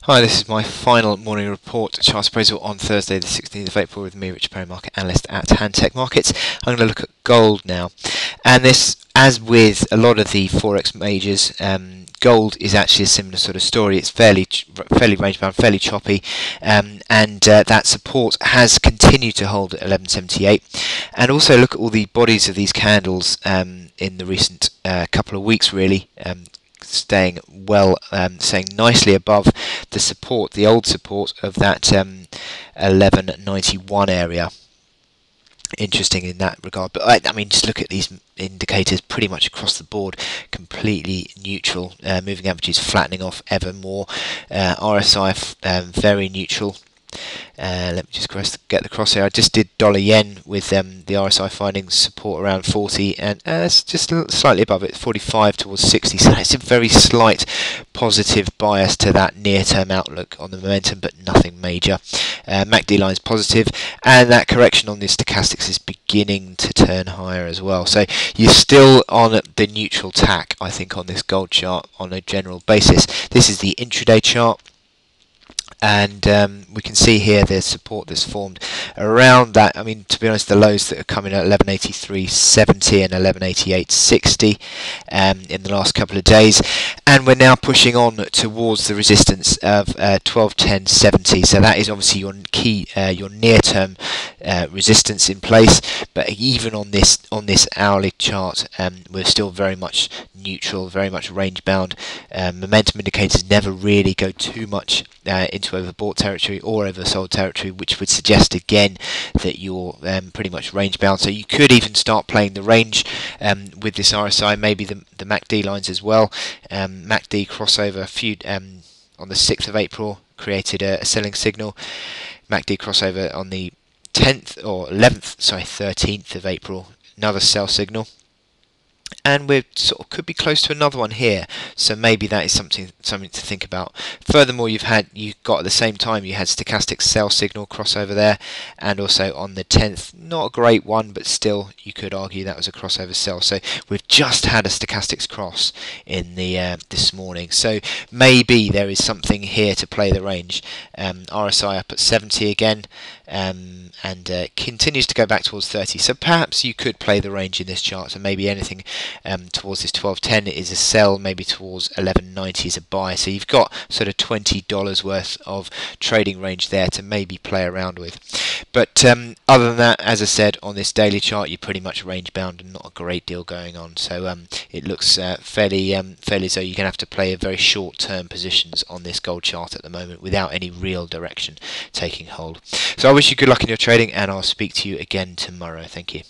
Hi, this is my final morning report chart appraisal on Thursday the 16th of April with me, Richard Perry, market analyst at Handtech Markets. I'm going to look at gold now, and this, as with a lot of the forex majors, gold is actually a similar sort of story. It's fairly range bound, fairly choppy, and that support has continued to hold at 1178. And also look at all the bodies of these candles in the recent couple of weeks, really. Staying nicely above the support, the old support of that 1191 area. Interesting in that regard, but I mean, just look at these indicators pretty much across the board, completely neutral. Moving averages flattening off ever more. RSI very neutral. Let me just get the crosshair. I just did dollar yen with the RSI finding support around 40, and it's just slightly above it, 45 towards 60. So it's a very slight positive bias to that near-term outlook on the momentum, but nothing major. MACD line's positive, and that correction on the stochastics is beginning to turn higher as well. So you're still on the neutral tack, I think, on this gold chart on a general basis. This is the intraday chart. And we can see here there's support that's formed around that. I mean, to be honest, the lows that are coming at 1183.70 and 1188.60 in the last couple of days, and we're now pushing on towards the resistance of 1210.70. So that is obviously your key, your near-term resistance in place. But even on this hourly chart, we're still very much neutral, very much range bound. Momentum indicators never really go too much into overbought territory or oversold territory, which would suggest again that you're pretty much range bound. So you could even start playing the range with this RSI, maybe the MACD lines as well. MACD crossover on the 6th of April created a selling signal. MACD crossover on the 13th of April, another sell signal. And we could be close to another one here, so maybe that is something to think about. Furthermore, you've got at the same time you had stochastic sell signal crossover there, and also on the 10th, not a great one, but still you could argue that was a crossover sell. So we've just had a stochastics cross in the this morning, so maybe there is something here to play the range. RSI up at 70 again, and continues to go back towards 30. So perhaps you could play the range in this chart, and maybe anything towards this 1210 is a sell, maybe towards 1190 is a buy. So you've got sort of $20 worth of trading range there to maybe play around with. But other than that, as I said, on this daily chart, you're pretty much range bound and not a great deal going on. So it looks fairly as though you're going to have to play a very short-term positions on this gold chart at the moment without any real direction taking hold. So I wish you good luck in your trading, and I'll speak to you again tomorrow. Thank you.